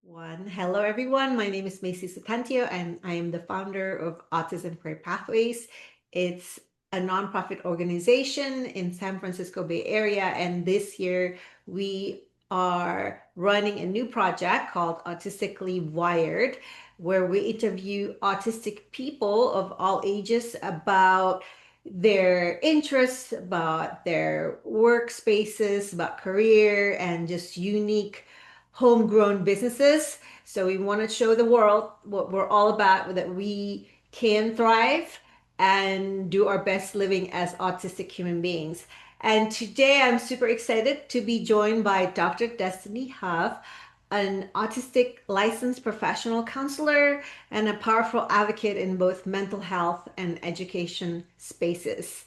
One. Hello, everyone. My name is Macy Sutantio, and I am the founder of Autism Career Pathways. It's a nonprofit organization in San Francisco Bay Area, and this year we are running a new project called Autistically Wired, where we interview autistic people of all ages about their interests, about their workspaces, about career, and just unique homegrown businesses. So we want to show the world what we're all about, that we can thrive and do our best living as autistic human beings. And today I'm super excited to be joined by Dr. Destiny Huff, an autistic licensed professional counselor and a powerful advocate in both mental health and education spaces.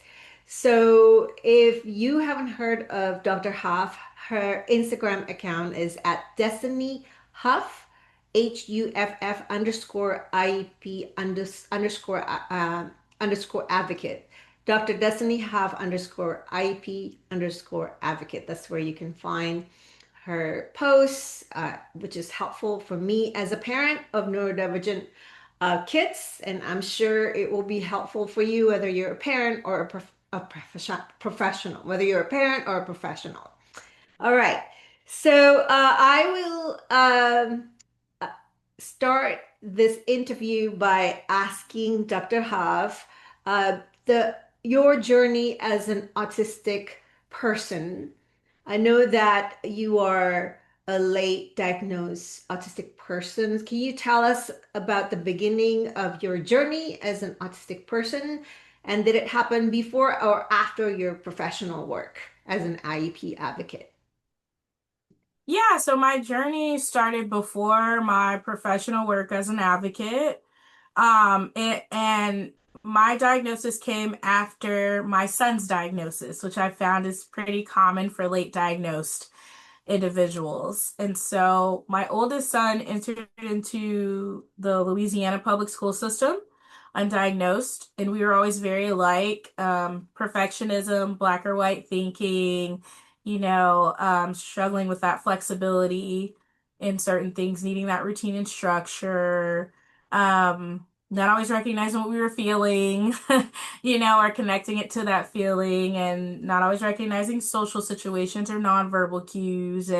So, if you haven't heard of Dr. Huff, her Instagram account is at Destiny Huff, HUFF underscore IEP underscore advocate. Dr. Destiny Huff underscore IEP underscore advocate. That's where you can find her posts, which is helpful for me as a parent of neurodivergent kids, and I'm sure it will be helpful for you whether you're a parent or professional, whether you're a parent or a professional. All right, so I will uh, start this interview by asking Dr. Huff the your journey as an autistic person. I know that you are a late diagnosed autistic person. Can you tell us about the beginning of your journey as an autistic person? And did it happen before or after your professional work as an IEP advocate? Yeah, so my journey started before my professional work as an advocate. And my diagnosis came after my son's diagnosis, which I found is pretty common for late diagnosed individuals. And so my oldest son entered into the Louisiana public school system undiagnosed, and we were always very alike. Perfectionism, black or white thinking, struggling with that flexibility in certain things, needing that routine and structure, not always recognizing what we were feeling, or connecting it to that feeling, and not always recognizing social situations or nonverbal cues.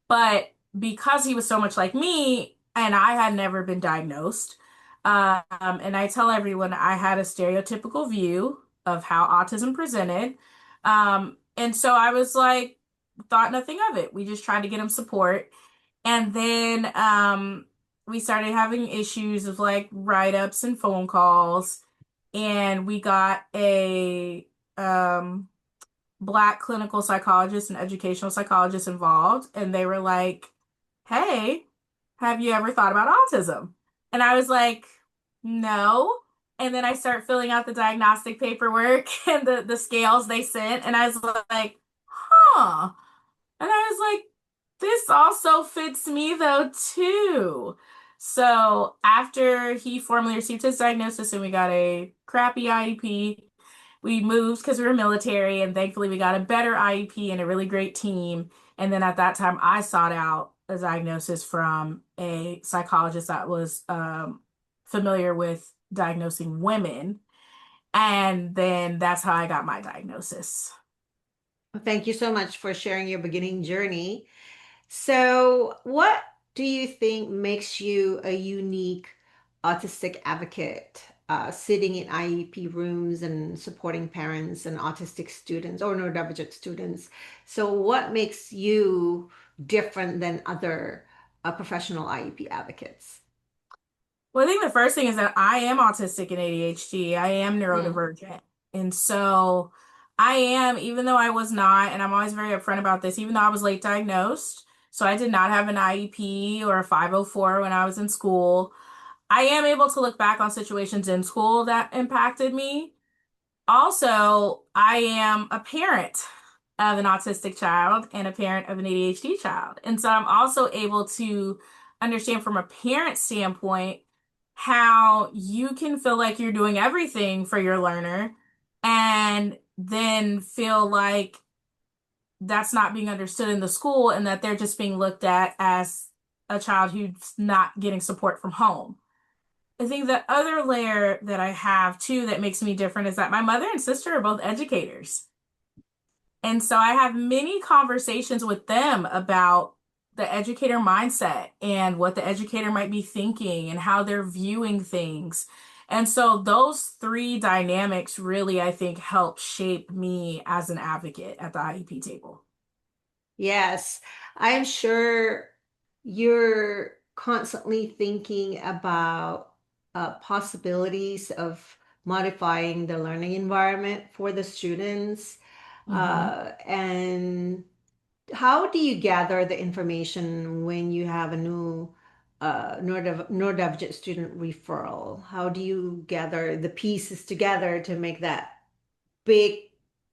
But because he was so much like me, and I had never been diagnosed, and I tell everyone I had a stereotypical view of how autism presented. And so I was like, thought nothing of it. We just tried to get him support. And then we started having issues of like write-ups and phone calls. And we got a Black clinical psychologist and educational psychologist involved. And they were like, hey, have you ever thought about autism? And I was like, no. And then I start filling out the diagnostic paperwork and the scales they sent. And I was like, huh. And I was like, this also fits me though, too. So after he formally received his diagnosis and we got a crappy IEP, we moved because we were military, and thankfully we got a better IEP and a really great team. And then at that time, I sought out a diagnosis from a psychologist that was familiar with diagnosing women. And then that's how I got my diagnosis. Thank you so much for sharing your beginning journey. So, what do you think makes you a unique autistic advocate, sitting in IEP rooms and supporting parents and autistic students or neurodivergent students? So, what makes you different than other professional IEP advocates? Well, I think the first thing is that I am autistic and ADHD. I am Mm. neurodivergent. And so I am, even though I was not, and I'm always very upfront about this, even though I was late diagnosed, so I did not have an IEP or a 504 when I was in school, I am able to look back on situations in school that impacted me. Also, I am a parent of an autistic child and a parent of an ADHD child. And so I'm also able to understand from a parent standpoint how you can feel like you're doing everything for your learner and then feel like that's not being understood in the school and that they're just being looked at as a child who's not getting support from home. I think the other layer that I have too that makes me different is that my mother and sister are both educators. And so I have many conversations with them about the educator mindset and what the educator might be thinking and how they're viewing things. And so those three dynamics really, I think, help shape me as an advocate at the IEP table. Yes, I'm sure you're constantly thinking about possibilities of modifying the learning environment for the students. Hmm. And how do you gather the information when you have a new neurodivergent student referral? How do you gather the pieces together to make that big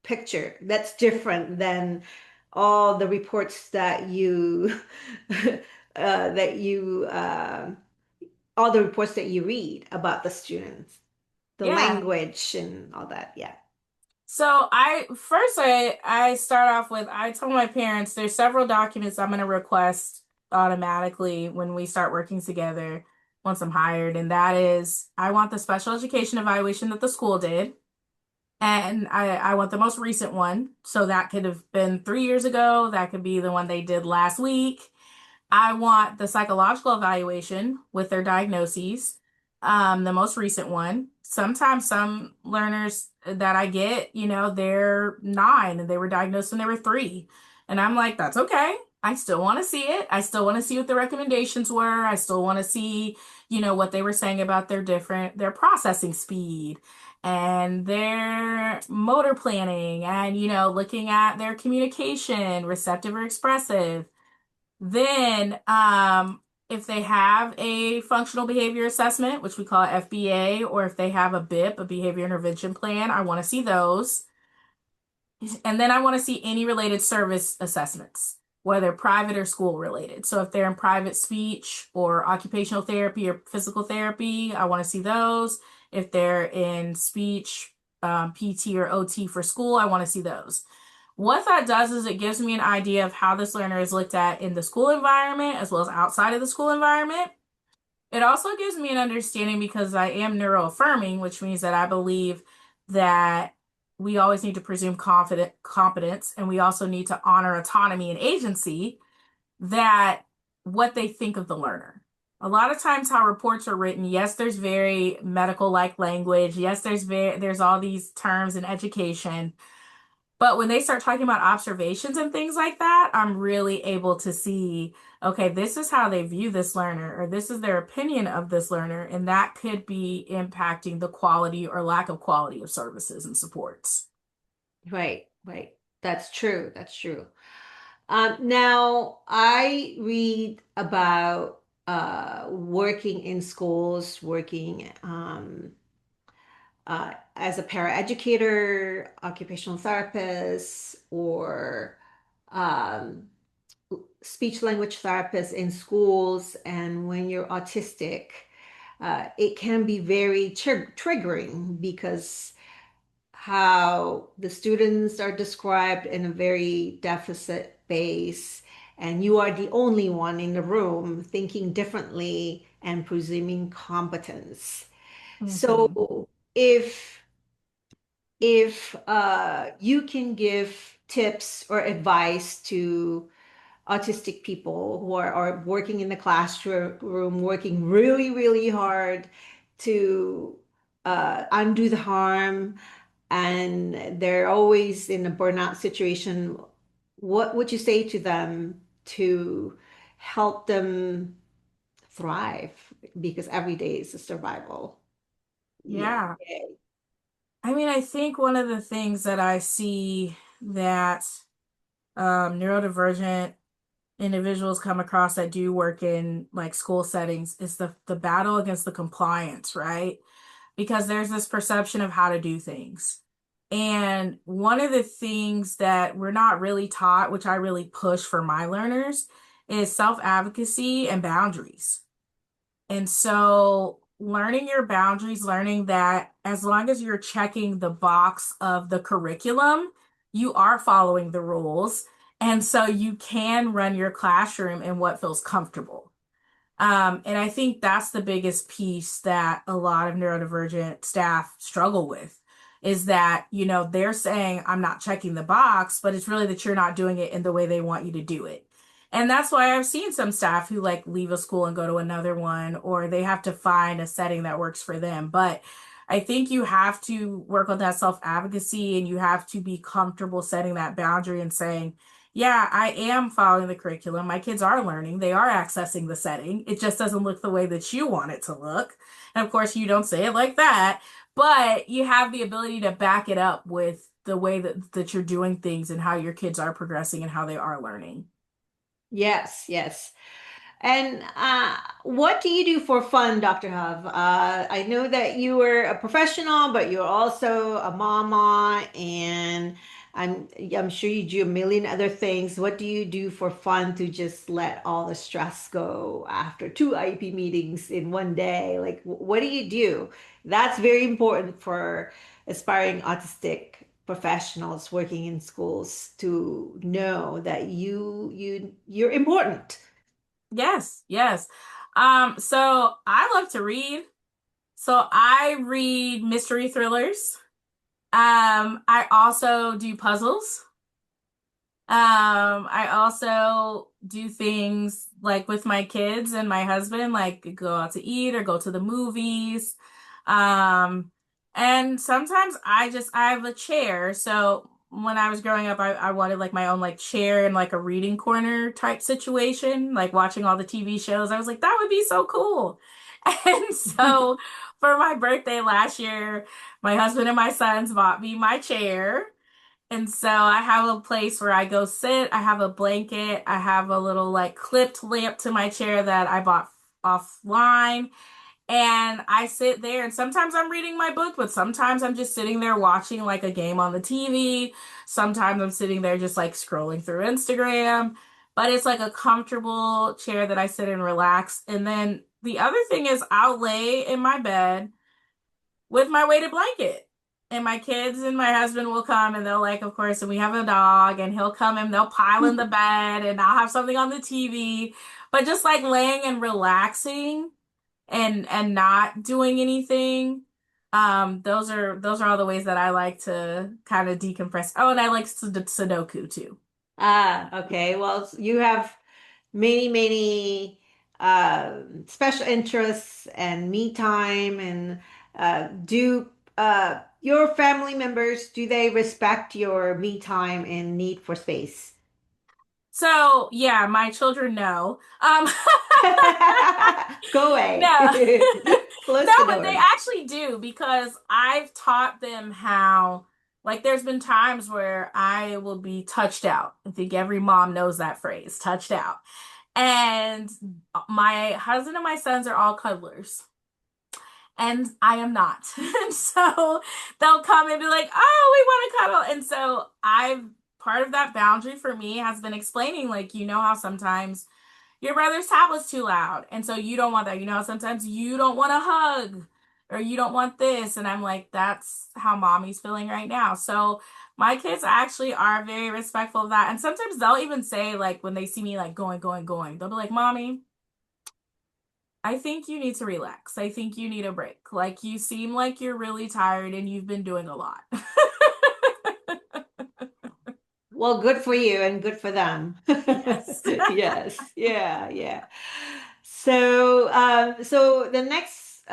picture that's different than all the reports that you that you all the reports that you read about the students, the Yeah. language and all that. Yeah. So I start off with I told my parents there's several documents I'm going to request automatically when we start working together once I'm hired, and that is I want the special education evaluation that the school did, and I want the most recent one. So that could have been 3 years ago, that could be the one they did last week. I want the psychological evaluation with their diagnoses, the most recent one. Sometimes some learners that I get, they're 9 and they were diagnosed when they were 3. And I'm like, that's okay. I still want to see it. I still want to see what the recommendations were. I still want to see, what they were saying about their processing speed and their motor planning and, looking at their communication, receptive or expressive. Then, if they have a functional behavior assessment, which we call FBA, or if they have a BIP, a behavior intervention plan, I want to see those. And then I want to see any related service assessments, whether private or school related. So if they're in private speech or occupational therapy or physical therapy, I want to see those. If they're in speech, PT or OT for school, I want to see those. What that does is it gives me an idea of how this learner is looked at in the school environment as well as outside of the school environment. It also gives me an understanding because I am neuroaffirming, which means that I believe that we always need to presume competence and we also need to honor autonomy and agency, that what they think of the learner. A lot of times how reports are written, yes, there's very medical like language. Yes, there's all these terms in education, but when they start talking about observations and things like that, I'm really able to see, okay, this is how they view this learner, or this is their opinion of this learner, and that could be impacting the quality or lack of quality of services and supports. Right, right. That's true. That's true. Now, I read about working in schools, working as a paraeducator, occupational therapist, or um, speech language therapist in schools. And when you're autistic, it can be very triggering because how the students are described in a very deficit base, and you are the only one in the room thinking differently and presuming competence. Hmm. So if you can give tips or advice to autistic people who are working in the classroom, working really, really hard to undo the harm, and they're always in a burnout situation, what would you say to them to help them thrive? Because every day is a survival. Yeah. Yeah. I mean, I think one of the things that I see that neurodivergent individuals come across that do work in like school settings is the battle against the compliance, right? Because there's this perception of how to do things. And one of the things that we're not really taught, which I really push for my learners, is self-advocacy and boundaries. And so learning your boundaries, learning that as long as you're checking the box of the curriculum, you are following the rules. And so you can run your classroom in what feels comfortable. And I think that's the biggest piece that a lot of neurodivergent staff struggle with is that, they're saying, I'm not checking the box, but it's really that you're not doing it in the way they want you to do it. And that's why I've seen some staff who like leave a school and go to another one, or they have to find a setting that works for them. But I think you have to work on that self-advocacy and you have to be comfortable setting that boundary and saying, yeah, I am following the curriculum. My kids are learning. They are accessing the setting. It just doesn't look the way that you want it to look. And of course, you don't say it like that, but you have the ability to back it up with the way that you're doing things and how your kids are progressing and how they are learning. Yes, yes. And what do you do for fun, Dr. Huff? I know that you were a professional, but you're also a mama, and I'm sure you do a million other things. What do you do for fun to just let all the stress go after two IEP meetings in one day? Like, what do you do? That's very important for aspiring autistic professionals working in schools to know that you're important. Yes, yes. So I love to read. So I read mystery thrillers. I also do puzzles. I also do things like with my kids and my husband, like go out to eat or go to the movies. Um, and sometimes I have a chair. So when I was growing up, I wanted like my own like chair and like a reading corner type situation, like watching all the TV shows. I was like, that would be so cool. And so for my birthday last year, my husband and my sons bought me my chair. And so I have a place where I go sit. I have a blanket. I have a little like clipped lamp to my chair that I bought offline. And I sit there and sometimes I'm reading my book, but sometimes I'm just sitting there watching like a game on the TV. Sometimes I'm sitting there just like scrolling through Instagram. But it's like a comfortable chair that I sit and relax. And then the other thing is I'll lay in my bed with my weighted blanket. And my kids and my husband will come and they'll like, of course, and we have a dog and he'll come and they'll pile in the bed and I'll have something on the TV. But just like laying and relaxing and not doing anything. Those are all the ways that I like to kind of decompress. Oh, and I like Sudoku too. Okay. Well, you have many special interests and me time. And do your family members, do they respect your me time and need for space? So yeah, my children know. Go away. No. Close No, the but they door. actually do because I've taught them how, like, there's been times where I will be touched out. I think every mom knows that phrase, touched out. And my husband and my sons are all cuddlers, and I am not. And so they'll come and be like, "Oh, we want to cuddle." And so I've part of that boundary for me has been explaining, like, how sometimes your brother's tablet's too loud. And so you don't want that. Sometimes you don't want a hug or you don't want this. And I'm like, that's how mommy's feeling right now. So my kids actually are very respectful of that. And sometimes they'll even say, like, when they see me like going, they'll be like, Mommy, I think you need to relax. I think you need a break. Like, you seem like you're really tired and you've been doing a lot. Well, good for you and good for them. Yes. Yes. Yeah, yeah. So the next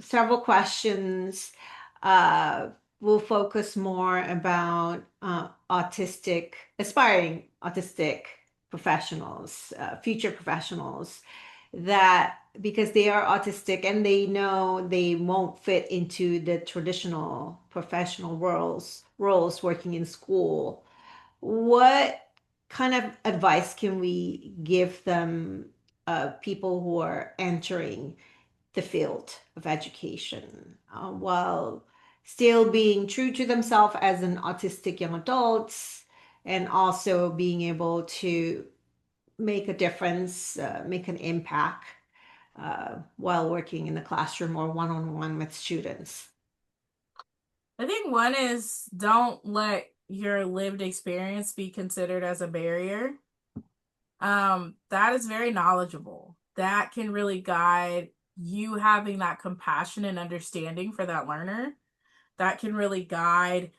several questions uh, will focus more about aspiring autistic professionals, future professionals, that because they are autistic and they know they won't fit into the traditional professional roles working in school. What kind of advice can we give them, people who are entering the field of education, while still being true to themselves as an autistic young adults, and also being able to make a difference, make an impact while working in the classroom or one-on-one with students? I think one is don't let your lived experience be considered as a barrier. That is very knowledgeable. that can really guide you having that compassion and understanding for that learner. That can really guide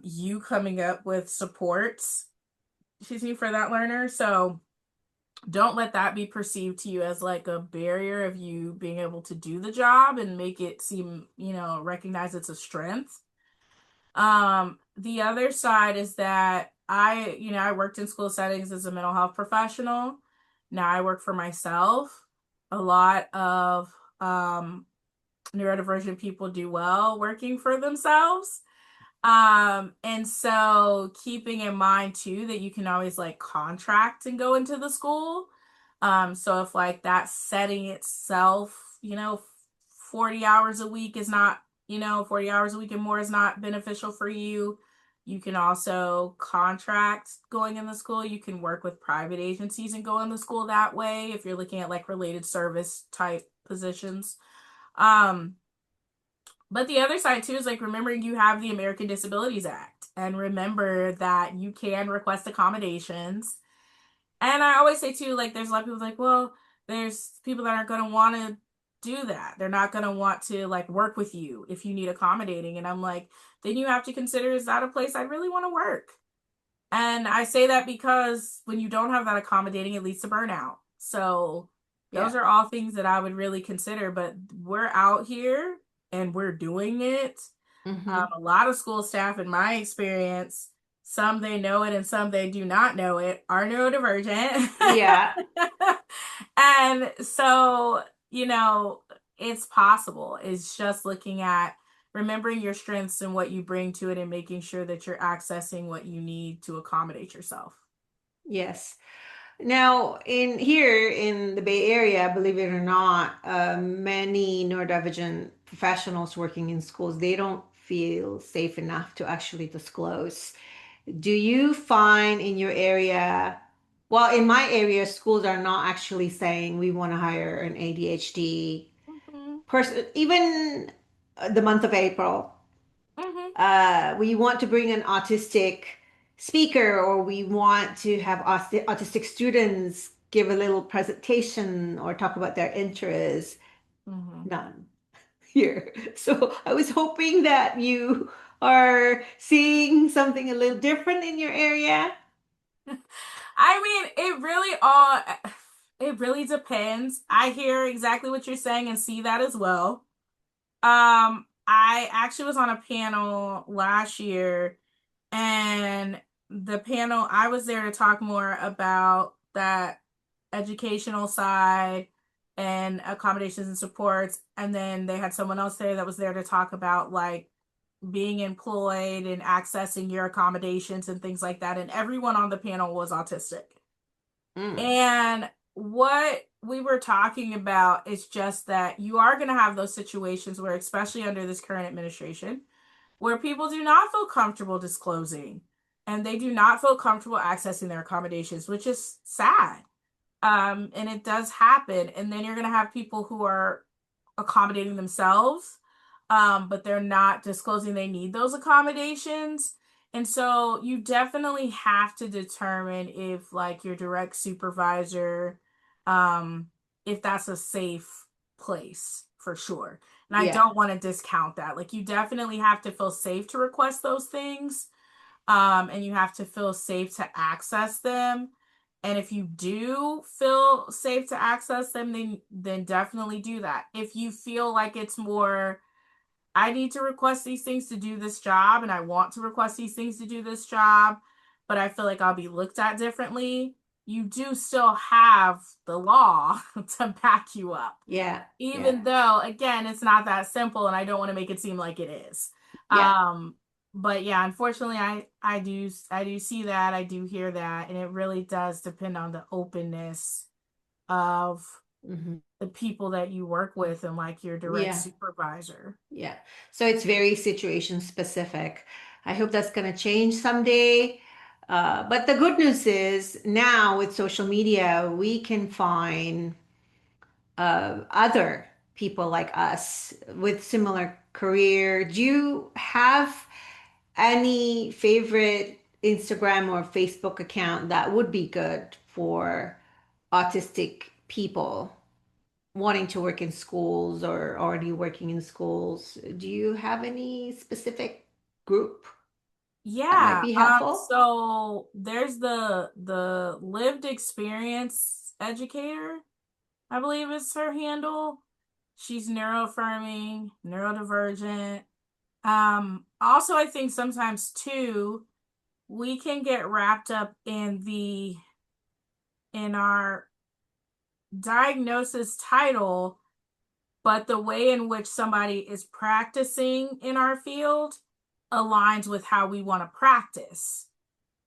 you coming up with supports, excuse me, for that learner. So don't let that be perceived to you as like a barrier of you being able to do the job and make it seem, recognize it's a strength. The other side is that I worked in school settings as a mental health professional. Now I work for myself. A lot of neurodivergent people do well working for themselves. And so keeping in mind too that you can always like contract and go into the school. So if like that setting itself, 40 hours a week is not, 40 hours a week and more is not beneficial for you, you can also contract going in the school. You can work with private agencies and go in the school that way if you're looking at like related service type positions. Um, but the other side too is like remembering you have the American Disabilities Act and remember that you can request accommodations. And I always say too, like there's a lot of people like, well, there's people that aren't going to want to do that. They're not going to want to like work with you if you need accommodating. And I'm like, then you have to consider, is that a place I really want to work? And I say that because when you don't have that accommodating, it leads to burnout. So those Yeah. are all things that I would really consider. But we're out here and we're doing it. Mm-hmm. A lot of school staff, in my experience, some they know it and some they do not know it, are neurodivergent. Yeah. And so, you know, it's possible. It's just looking at remembering your strengths and what you bring to it and making sure that you're accessing what you need to accommodate yourself. Yes. Now, in here in the Bay Area, believe it or not, many neurodivergent professionals working in schools, they don't feel safe enough to actually disclose. Do you find in your area, well, in my area, schools are not actually saying we want to hire an ADHD Mm-hmm. person, even the month of April. Mm-hmm. We want to bring an autistic speaker, or we want to have autistic students give a little presentation or talk about their interests. Mm-hmm. None here. So I was hoping that you are seeing something a little different in your area. I mean, it really depends. I hear exactly what you're saying and see that as well. I actually was on a panel last year, and the panel I was there to talk more about that educational side and accommodations and supports, and then they had someone else there that was there to talk about like being employed and accessing your accommodations and things like that. And everyone on the panel was autistic. Mm, And what we were talking about is just that you are going to have those situations where, especially under this current administration, where people do not feel comfortable disclosing and they do not feel comfortable accessing their accommodations, which is sad. And it does happen. And then you're going to have people who are accommodating themselves, but they're not disclosing they need those accommodations. And so you definitely have to determine if, like, your direct supervisor, um, if that's a safe place for sure. And I yeah, don't want to discount that. Like, you definitely have to feel safe to request those things, and you have to feel safe to access them. And if you do feel safe to access them, then definitely do that. If you feel like it's more, I need to request these things to do this job, and I want to request these things to do this job, but I feel like I'll be looked at differently, you do still have the law to back you up, yeah, yeah, even though again it's not that simple and I don't want to make it seem like it is. yeah. um but yeah, unfortunately, I do see that, I do hear that, and it really does depend on the openness of Hmm. the people that you work with and like your direct Yeah, supervisor. yeah. So it's very situation specific. I hope that's going to change someday. But the good news is now with social media, we can find other people like us with similar career. Do you have any favorite Instagram or Facebook account that would be good for autistic people wanting to work in schools or already working in schools, do you have any specific group that might Yeah. be helpful? So there's the lived experience educator, I believe is her handle. She's neuroaffirming, neurodivergent. Also I think sometimes too, we can get wrapped up in our diagnosis title, but the way in which somebody is practicing in our field aligns with how we want to practice.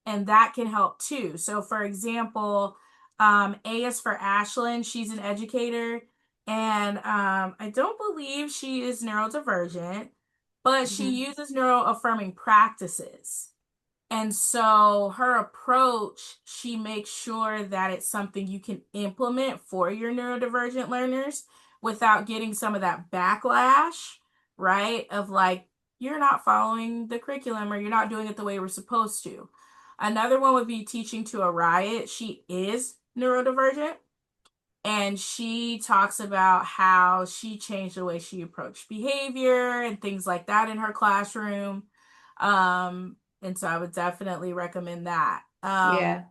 And that can help too. So, for example, A is for Ashlyn. She's an educator, and I don't believe she is neurodivergent, but she Mhm. uses neuroaffirming practices. And so her approach, she makes sure that it's something you can implement for your neurodivergent learners without getting some of that backlash, right? Of like, you're not following the curriculum or you're not doing it the way we're supposed to. Another one would be teaching to a riot. She is neurodivergent and she talks about how she changed the way she approached behavior and things like that in her classroom. And so I would definitely recommend that. Yeah,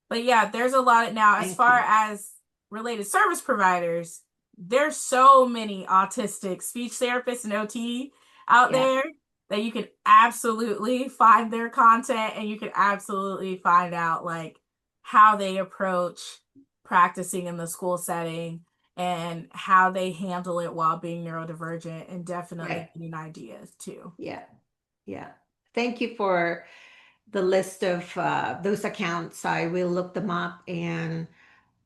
But yeah, there's a lot of, now as thank far you. as related service providers, there's so many autistic speech therapists and OT out Yeah, there that you can absolutely find their content and you can absolutely find out like how they approach practicing in the school setting and how they handle it while being neurodivergent and definitely right. getting ideas too. Yeah, yeah. Thank you for the list of those accounts. I will look them up and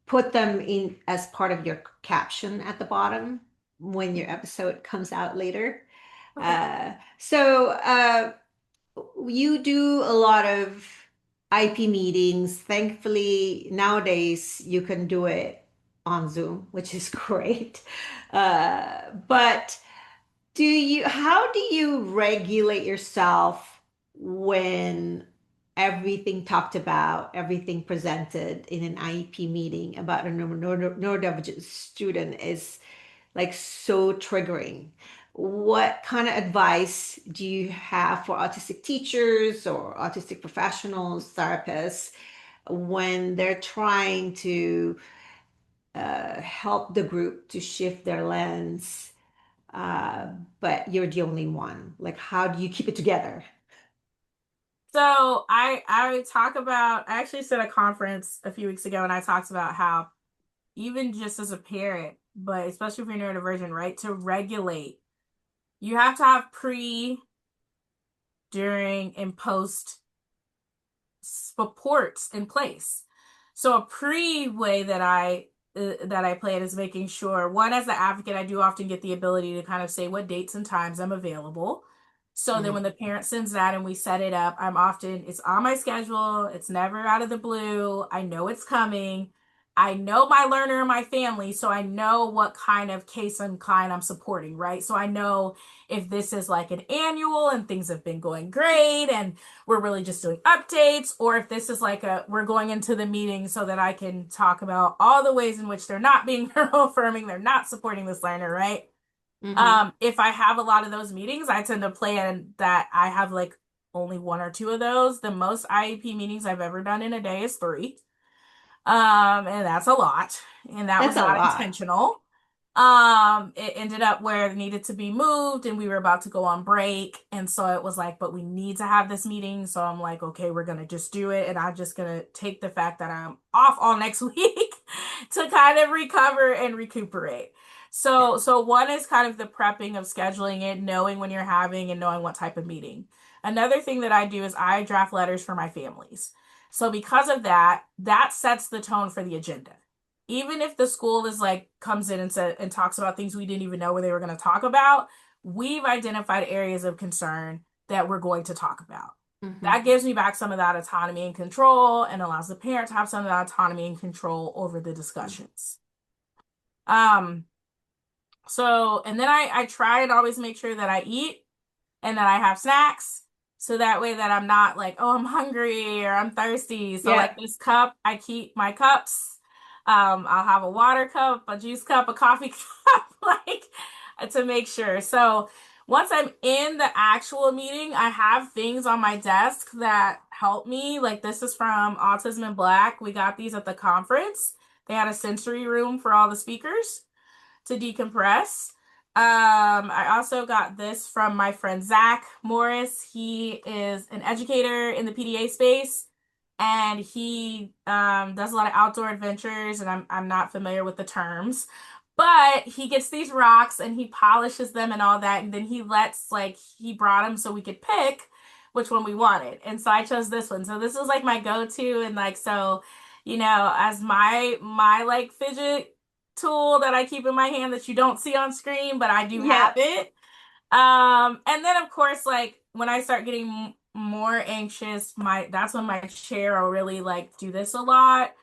put them in as part of your caption at the bottom when your episode comes out later. Okay. So you do a lot of IP meetings. Thankfully, nowadays you can do it on Zoom, which is great. But how do you regulate yourself when everything talked about, everything presented in an IEP meeting about a neurodivergent student is like so triggering? What kind of advice do you have for autistic teachers or autistic professionals, therapists, when they're trying to help the group to shift their lens, uh, but you're the only one? Like, how do you keep it together? So I talk about, I actually said a conference a few weeks ago and I talked about how even just as a parent, but especially if you're neurodivergent, right, to regulate, you have to have pre, during, and post supports in place. So a pre way that I play it is making sure, one, as the advocate, I do often get the ability to kind of say what dates and times I'm available. So then Mhm. when the parent sends that and we set it up, it's on my schedule. It's never out of the blue. I know it's coming. I know my learner and my family, so I know what kind of case and client I'm supporting, right? So I know if this is like an annual and things have been going great and we're really just doing updates, or if this is like we're going into the meeting so that I can talk about all the ways in which they're not being affirming, they're not supporting this learner, right? Mhm. If I have a lot of those meetings, I tend to plan that I have like only one or two of those. The most IEP meetings I've ever done in a day is three. And that's a lot. And that That's was a not lot. intentional. It ended up where it needed to be moved and we were about to go on break. And so it was like, but we need to have this meeting. So I'm like, okay, we're gonna just do it. And I'm just gonna take the fact that I'm off all next week to kind of recover and recuperate. Yeah. So one is kind of the prepping of scheduling it, knowing when you're having and knowing what type of meeting. Another thing that I do is I draft letters for my families. So because of that, that sets the tone for the agenda. Even if the school is like comes in and talks about things we didn't even know where they were going to talk about, we've identified areas of concern that we're going to talk about. That Mhm. gives me back some of that autonomy and control and allows the parent to have some of that autonomy and control over the discussions. Um, so and then I try and always make sure that I eat and that I have snacks. So that way that I'm not like, oh, I'm hungry or I'm thirsty. So Yeah. like this cup, I keep my cups. I'll have a water cup, a juice cup, a coffee cup, like to make sure. So once I'm in the actual meeting, I have things on my desk that help me. Like this is from Autism in Black. We got these at the conference. They had a sensory room for all the speakers to decompress. I also got this from my friend Zach Morris. He is an educator in the PDA space, and he does a lot of outdoor adventures. And I'm not familiar with the terms, but he gets these rocks and he polishes them and all that, and then he brought them so we could pick which one we wanted. And so I chose this one. So this is like my go-to, and like so, as my like fidget tool that I keep in my hand that you don't see on screen, but I do have Yeah. it. And then of course, like when I start getting more anxious, my that's when my chair will really like do this a lot.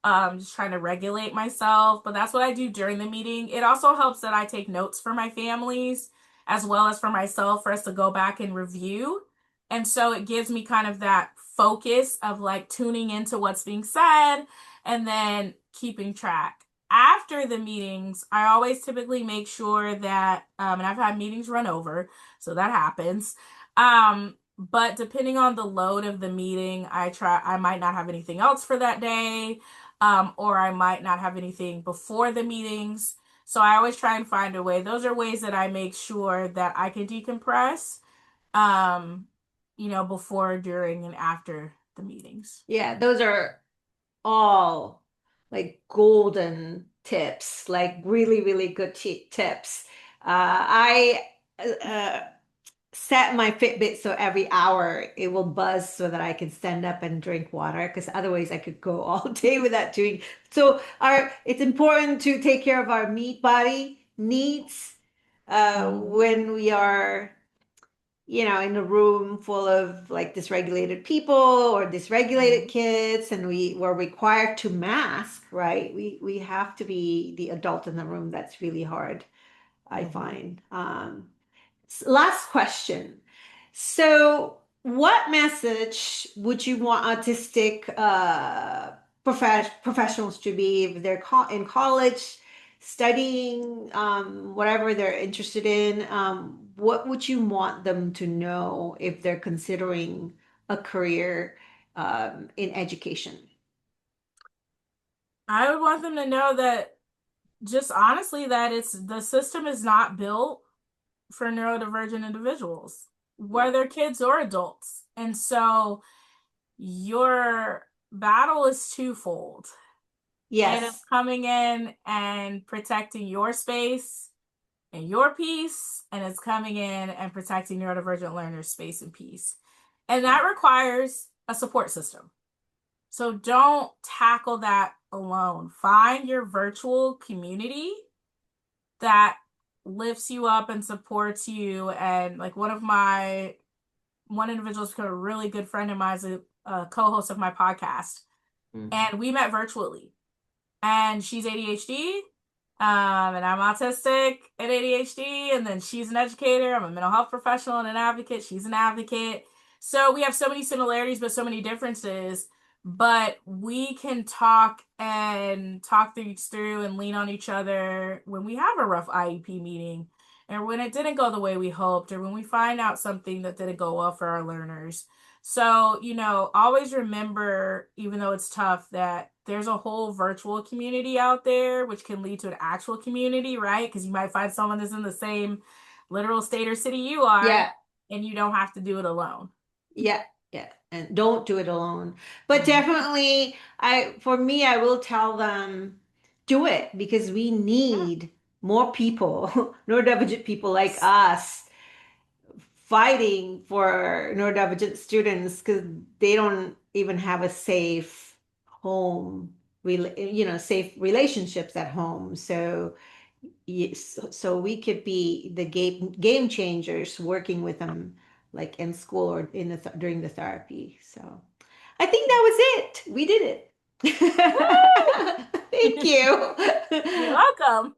Just trying to regulate myself, but that's what I do during the meeting. It also helps that I take notes for my families as well as for myself for us to go back and review. And so it gives me kind of that focus of like tuning into what's being said and then keeping track after the meetings. I always typically make sure that, and I've had meetings run over, so that happens. But depending on the load of the meeting, I might not have anything else for that day, or I might not have anything before the meetings. So I always try and find a way. Those are ways that I make sure that I can decompress, um, before, during, and after the meetings. Yeah, those are all like golden tips, like really, really good tips. I set my Fitbit so every hour it will buzz so that I can stand up and drink water because otherwise I could go all day without doing. So it's important to take care of our meat body needs Mhm. when we are in a room full of like dysregulated people or dysregulated Mhm. kids, and we were required to mask, right? We have to be the adult in the room. That's really hard, I Mhm. find. Last question. So, what message would you want autistic professionals to be if they're in college, studying whatever they're interested in? What would you want them to know if they're considering a career in education? I would want them to know that just honestly that it's the system is not built for neurodivergent individuals, Yeah. whether kids or adults. And so your battle is twofold. And it's Yes. coming in and protecting your space and your peace, and it's coming in and protecting neurodivergent learners' space and peace. And Yeah. that requires a support system. So don't tackle that alone. Find your virtual community that lifts you up and supports you. And like one individual is become a really good friend of mine, is a co-host of my podcast, Mm. and we met virtually. And she's ADHD, and I'm autistic and ADHD, and then she's an educator. I'm a mental health professional and an advocate. She's an advocate. So we have so many similarities, but so many differences. But we can talk things through and lean on each other when we have a rough IEP meeting, or when it didn't go the way we hoped, or when we find out something that didn't go well for our learners. So, always remember, even though it's tough, that there's a whole virtual community out there, which can lead to an actual community, right? Because you might find someone that's in the same literal state or city you are, Yeah. and you don't have to do it alone. Yeah, yeah. And don't do it alone. But Mhm. definitely, for me, I will tell them do it because we Yeah. need more people, neurodivergent people like us, fighting for neurodivergent students because they don't even have a safe home, safe relationships at home. So yes, so we could be the game changers working with them like in school or during the therapy. So I think that was it. We did it. Woo! Thank you. You're welcome.